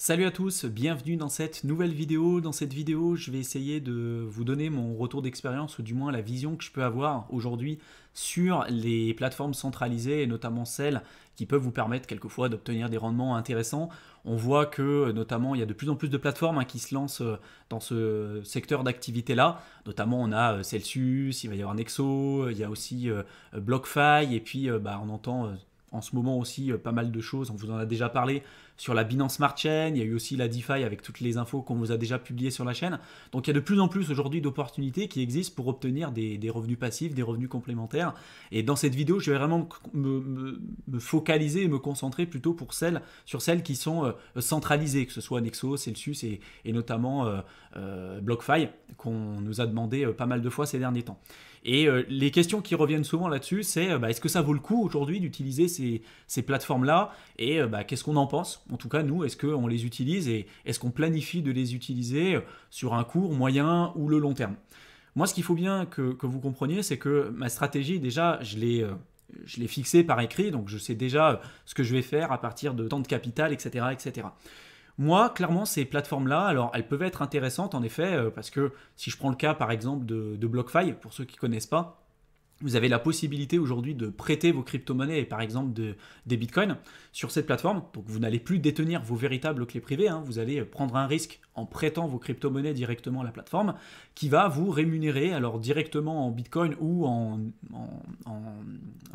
Salut à tous, bienvenue dans cette nouvelle vidéo. Dans cette vidéo, je vais essayer de vous donner mon retour d'expérience, ou du moins la vision que je peux avoir aujourd'hui sur les plateformes centralisées, et notamment celles qui peuvent vous permettre quelquefois d'obtenir des rendements intéressants. On voit que notamment il y a de plus en plus de plateformes qui se lancent dans ce secteur d'activité-là. Notamment on a Celsius, il va y avoir Nexo, il y a aussi BlockFi, et puis on entend en ce moment aussi pas mal de choses, on vous en a déjà parlé sur la Binance Smart Chain, il y a eu aussi la DeFi avec toutes les infos qu'on vous a déjà publiées sur la chaîne. Donc il y a de plus en plus aujourd'hui d'opportunités qui existent pour obtenir des revenus passifs, des revenus complémentaires. Et dans cette vidéo, je vais vraiment me focaliser et me concentrer plutôt sur celles qui sont centralisées, que ce soit Nexo, Celsius et notamment BlockFi, qu'on nous a demandé pas mal de fois ces derniers temps. Et les questions qui reviennent souvent là-dessus, c'est est-ce que ça vaut le coup aujourd'hui d'utiliser ces plateformes-là et qu'est-ce qu'on en pense? En tout cas, nous, est-ce qu'on les utilise et est-ce qu'on planifie de les utiliser sur un court, moyen ou le long terme? Moi, ce qu'il faut bien que vous compreniez, c'est que ma stratégie, déjà, je l'ai fixée par écrit, donc je sais déjà ce que je vais faire à partir de tant de capital, etc., etc. Moi, clairement, ces plateformes-là, alors elles peuvent être intéressantes en effet, parce que si je prends le cas par exemple de BlockFi, pour ceux qui ne connaissent pas, vous avez la possibilité aujourd'hui de prêter vos crypto-monnaies et par exemple des bitcoins sur cette plateforme. Donc vous n'allez plus détenir vos véritables clés privées, vous allez prendre un risque en prêtant vos crypto-monnaies directement à la plateforme qui va vous rémunérer alors directement en bitcoin ou en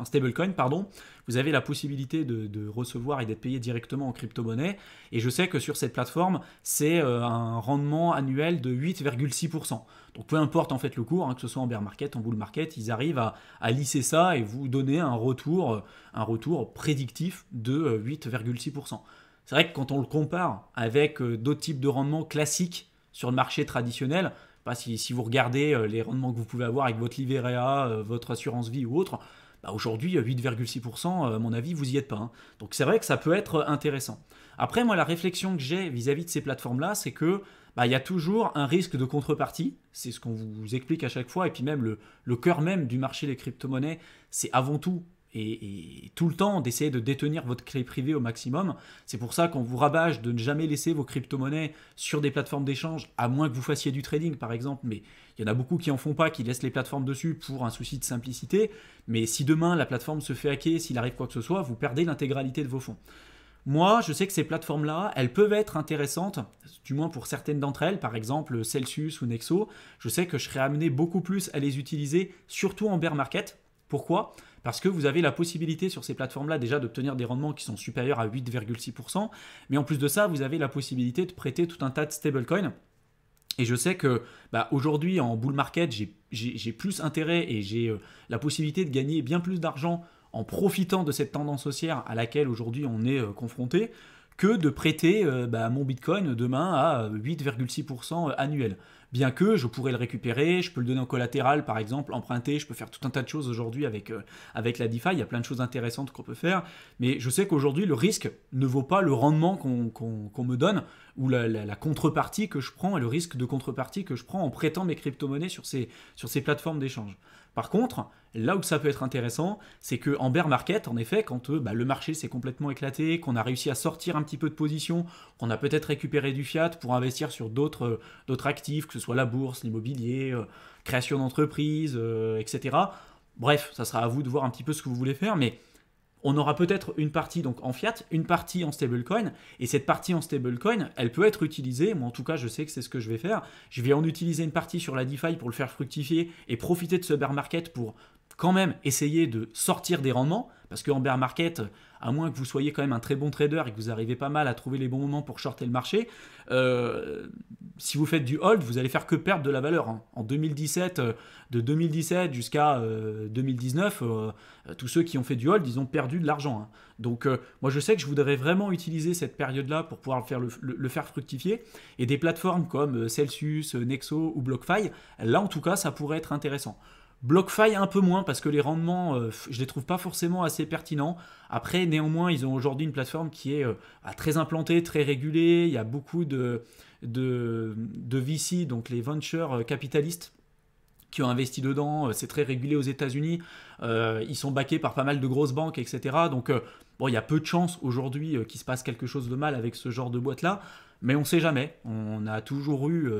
stablecoin, pardon. Vous avez la possibilité de recevoir et d'être payé directement en crypto-monnaie. Et je sais que sur cette plateforme, c'est un rendement annuel de 8,6%. Donc peu importe en fait le cours, que ce soit en bear market, en bull market, ils arrivent à lisser ça et vous donner un retour prédictif de 8,6%. C'est vrai que quand on le compare avec d'autres types de rendements classiques sur le marché traditionnel, si vous regardez les rendements que vous pouvez avoir avec votre livret A, votre assurance vie ou autre, aujourd'hui 8,6%, à mon avis, vous y êtes pas. Donc c'est vrai que ça peut être intéressant. Après, moi, la réflexion que j'ai vis-à-vis de ces plateformes-là, c'est que il y a toujours un risque de contrepartie, c'est ce qu'on vous explique à chaque fois, et puis même le cœur même du marché des crypto-monnaies, c'est avant tout et tout le temps d'essayer de détenir votre clé privée au maximum. C'est pour ça qu'on vous rabâche de ne jamais laisser vos crypto-monnaies sur des plateformes d'échange, à moins que vous fassiez du trading par exemple, mais il y en a beaucoup qui en font pas, qui laissent les plateformes dessus pour un souci de simplicité, mais si demain la plateforme se fait hacker, s'il arrive quoi que ce soit, vous perdez l'intégralité de vos fonds. Moi, je sais que ces plateformes-là, elles peuvent être intéressantes, du moins pour certaines d'entre elles, par exemple Celsius ou Nexo. Je sais que je serais amené beaucoup plus à les utiliser, surtout en bear market. Pourquoi? Parce que vous avez la possibilité sur ces plateformes-là déjà d'obtenir des rendements qui sont supérieurs à 8,6%, mais en plus de ça, vous avez la possibilité de prêter tout un tas de stablecoins. Et je sais que aujourd'hui, en bull market, j'ai plus intérêt et j'ai la possibilité de gagner bien plus d'argent en profitant de cette tendance haussière à laquelle aujourd'hui on est confronté, que de prêter mon Bitcoin demain à 8,6% annuel. Bien que je pourrais le récupérer, je peux le donner en collatéral par exemple, emprunter, je peux faire tout un tas de choses aujourd'hui avec la DeFi, il y a plein de choses intéressantes qu'on peut faire, mais je sais qu'aujourd'hui le risque ne vaut pas le rendement qu'on me donne, ou la contrepartie que je prends, et le risque de contrepartie que je prends en prêtant mes crypto-monnaies sur ces plateformes d'échange. Par contre, là où ça peut être intéressant, c'est qu'en bear market, en effet, quand le marché s'est complètement éclaté, qu'on a réussi à sortir un petit peu de position, qu'on a peut-être récupéré du fiat pour investir sur d'autres actifs, que ce soit la bourse, l'immobilier, création d'entreprise, etc. Bref, ça sera à vous de voir un petit peu ce que vous voulez faire, mais on aura peut-être une partie donc en fiat, une partie en stablecoin, et cette partie en stablecoin, elle peut être utilisée, moi en tout cas je sais que c'est ce que je vais faire, je vais en utiliser une partie sur la DeFi pour le faire fructifier et profiter de ce bear market pour quand même essayer de sortir des rendements, parce qu'en bear market, à moins que vous soyez quand même un très bon trader et que vous arrivez pas mal à trouver les bons moments pour shorter le marché, si vous faites du hold, vous allez faire que perdre de la valeur. En 2017, de 2017 jusqu'à 2019, tous ceux qui ont fait du hold, ils ont perdu de l'argent. Donc moi je sais que je voudrais vraiment utiliser cette période-là pour pouvoir le faire fructifier, et des plateformes comme Celsius, Nexo ou BlockFi, là en tout cas ça pourrait être intéressant. BlockFi un peu moins parce que les rendements, je les trouve pas forcément assez pertinents. Après, néanmoins, ils ont aujourd'hui une plateforme qui est très implantée, très régulée. Il y a beaucoup de VC, donc les venture capitalistes, qui ont investi dedans. C'est très régulé aux États-Unis. Ils sont backés par pas mal de grosses banques, etc. Donc Bon, il y a peu de chances aujourd'hui qu'il se passe quelque chose de mal avec ce genre de boîte-là, mais on ne sait jamais. On a toujours eu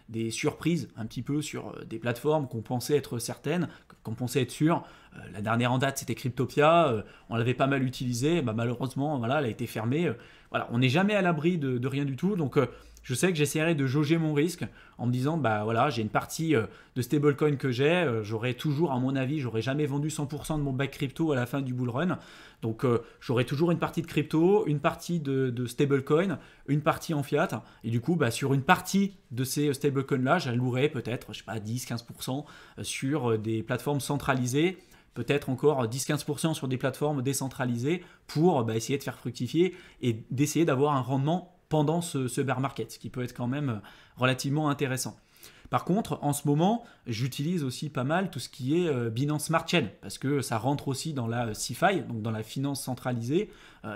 des surprises un petit peu sur des plateformes qu'on pensait être certaines, qu'on pensait être sûres. La dernière en date, c'était Cryptopia. On l'avait pas mal utilisée. Bah, malheureusement, voilà, elle a été fermée. Voilà, on n'est jamais à l'abri de rien du tout. Donc, je sais que j'essaierai de jauger mon risque en me disant, bah voilà, j'ai une partie de stablecoin que j'ai. J'aurai toujours, à mon avis, j'aurai jamais vendu 100% de mon back crypto à la fin du bull run. Donc, j'aurai toujours une partie de crypto, une partie de stablecoin, une partie en fiat. Et du coup, bah, sur une partie de ces stablecoins-là, j'allouerai peut-être, je sais pas, 10-15% sur des plateformes centralisées, peut-être encore 10-15% sur des plateformes décentralisées pour bah, essayer de faire fructifier et d'essayer d'avoir un rendement pendant ce bear market, ce qui peut être quand même relativement intéressant. Par contre, en ce moment, j'utilise aussi pas mal tout ce qui est Binance Smart Chain, parce que ça rentre aussi dans la CeFi, donc dans la finance centralisée.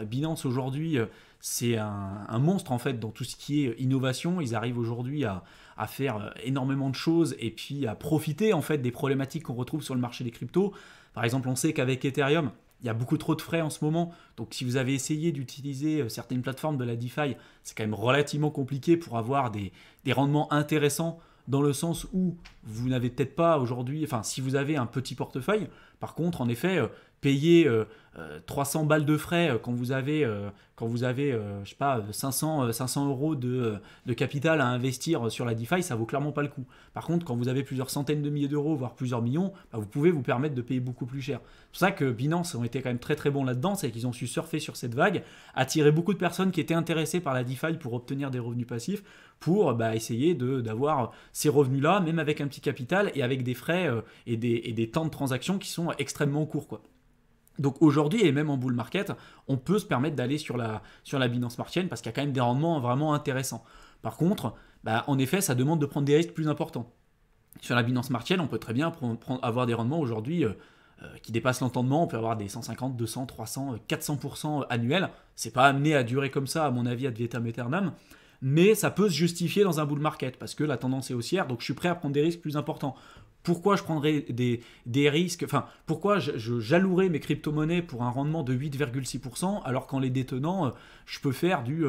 Binance aujourd'hui, c'est un monstre en fait dans tout ce qui est innovation. Ils arrivent aujourd'hui à faire énormément de choses et puis à profiter en fait des problématiques qu'on retrouve sur le marché des cryptos. Par exemple, on sait qu'avec Ethereum, il y a beaucoup trop de frais en ce moment. Donc si vous avez essayé d'utiliser certaines plateformes de la DeFi, c'est quand même relativement compliqué pour avoir des rendements intéressants dans le sens où vous n'avez peut-être pas aujourd'hui, enfin si vous avez un petit portefeuille, par contre en effet, payer 300 balles de frais quand vous avez, je sais pas, 500 euros de capital à investir sur la DeFi, ça vaut clairement pas le coup. Par contre, quand vous avez plusieurs centaines de milliers d'euros, voire plusieurs millions, bah, vous pouvez vous permettre de payer beaucoup plus cher. C'est pour ça que Binance ont été quand même très très bons là-dedans, c'est qu'ils ont su surfer sur cette vague, attirer beaucoup de personnes qui étaient intéressées par la DeFi pour obtenir des revenus passifs, pour bah, essayer d'avoir ces revenus-là, même avec un petit capital et avec des frais et des temps de transaction qui sont extrêmement courts, quoi. Donc aujourd'hui, et même en bull market, on peut se permettre d'aller sur la Binance Smart Chain parce qu'il y a quand même des rendements vraiment intéressants. Par contre, bah, en effet, ça demande de prendre des risques plus importants. Sur la Binance Smart Chain, on peut très bien avoir des rendements aujourd'hui qui dépassent l'entendement. On peut avoir des 150, 200, 300, 400% annuels. C'est pas amené à durer comme ça, à mon avis, ad vitam aeternam. Mais ça peut se justifier dans un bull market parce que la tendance est haussière, donc je suis prêt à prendre des risques plus importants. Pourquoi je prendrais des risques, enfin, pourquoi j'allouerais mes crypto-monnaies pour un rendement de 8,6% alors qu'en les détenant, je peux faire du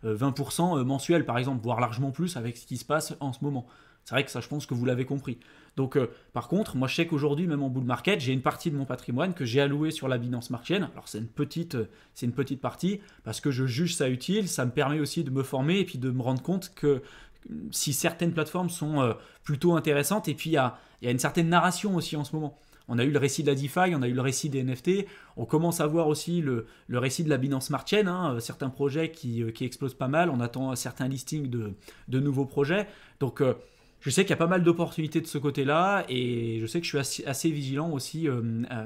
20% mensuel par exemple, voire largement plus avec ce qui se passe en ce moment. C'est vrai que ça, je pense que vous l'avez compris. Donc, par contre, moi, je sais qu'aujourd'hui, même en bull market, j'ai une partie de mon patrimoine que j'ai alloué sur la Binance Smart Chain. Alors, c'est une petite partie parce que je juge ça utile. Ça me permet aussi de me former et puis de me rendre compte que si certaines plateformes sont plutôt intéressantes, et puis il y a une certaine narration aussi en ce moment. On a eu le récit de la DeFi, on a eu le récit des NFT, on commence à voir aussi le récit de la Binance Smart Chain, hein, certains projets qui explosent pas mal, on attend certains listings de nouveaux projets. Donc je sais qu'il y a pas mal d'opportunités de ce côté-là et je sais que je suis assez vigilant aussi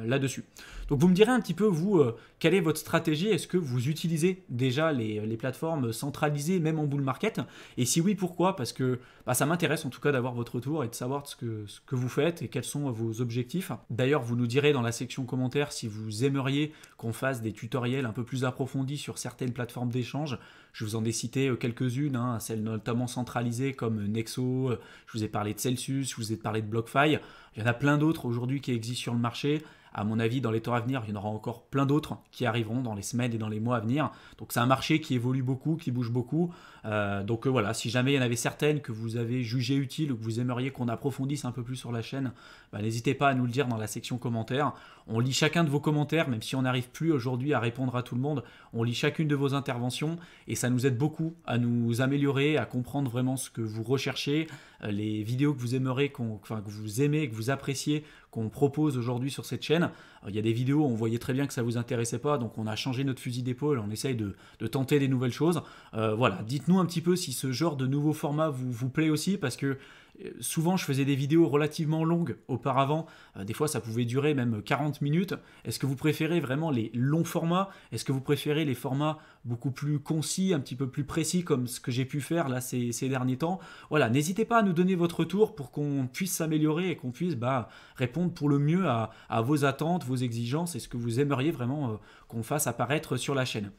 là-dessus. Donc vous me direz un petit peu, vous, quelle est votre stratégie? Est-ce que vous utilisez déjà les plateformes centralisées, même en bull market? Et si oui, pourquoi? Parce que bah, ça m'intéresse en tout cas d'avoir votre retour et de savoir ce que vous faites et quels sont vos objectifs. D'ailleurs, vous nous direz dans la section commentaires si vous aimeriez qu'on fasse des tutoriels un peu plus approfondis sur certaines plateformes d'échange. Je vous en ai cité quelques-unes, hein, celles notamment centralisées comme Nexo, je vous ai parlé de Celsius, je vous ai parlé de BlockFi. Il y en a plein d'autres aujourd'hui qui existent sur le marché. À mon avis, dans les temps à venir, il y en aura encore plein d'autres qui arriveront dans les semaines et dans les mois à venir. Donc c'est un marché qui évolue beaucoup, qui bouge beaucoup. Donc voilà, si jamais il y en avait certaines que vous avez jugées utiles ou que vous aimeriez qu'on approfondisse un peu plus sur la chaîne, bah, n'hésitez pas à nous le dire dans la section commentaires. On lit chacun de vos commentaires, même si on n'arrive plus aujourd'hui à répondre à tout le monde. On lit chacune de vos interventions et ça nous aide beaucoup à nous améliorer, à comprendre vraiment ce que vous recherchez, les vidéos que vous aimeriez, que vous aimez, que vous appréciez, qu'on propose aujourd'hui sur cette chaîne. Il y a des vidéos où on voyait très bien que ça ne vous intéressait pas, donc on a changé notre fusil d'épaule, on essaye de tenter des nouvelles choses. Voilà, dites-nous un petit peu si ce genre de nouveau format vous plaît aussi, parce que souvent je faisais des vidéos relativement longues auparavant, des fois ça pouvait durer même 40 minutes. Est-ce que vous préférez vraiment les longs formats? Est-ce que vous préférez les formats beaucoup plus concis, un petit peu plus précis comme ce que j'ai pu faire là ces derniers temps? Voilà, n'hésitez pas à nous donner votre retour pour qu'on puisse s'améliorer et qu'on puisse répondre pour le mieux à vos attentes, vos exigences et ce que vous aimeriez vraiment qu'on fasse apparaître sur la chaîne.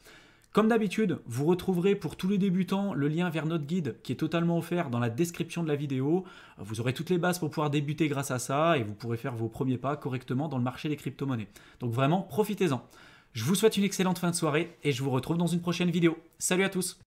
Comme d'habitude, vous retrouverez pour tous les débutants le lien vers notre guide qui est totalement offert dans la description de la vidéo. Vous aurez toutes les bases pour pouvoir débuter grâce à ça et vous pourrez faire vos premiers pas correctement dans le marché des crypto-monnaies. Donc vraiment, profitez-en. Je vous souhaite une excellente fin de soirée et je vous retrouve dans une prochaine vidéo. Salut à tous!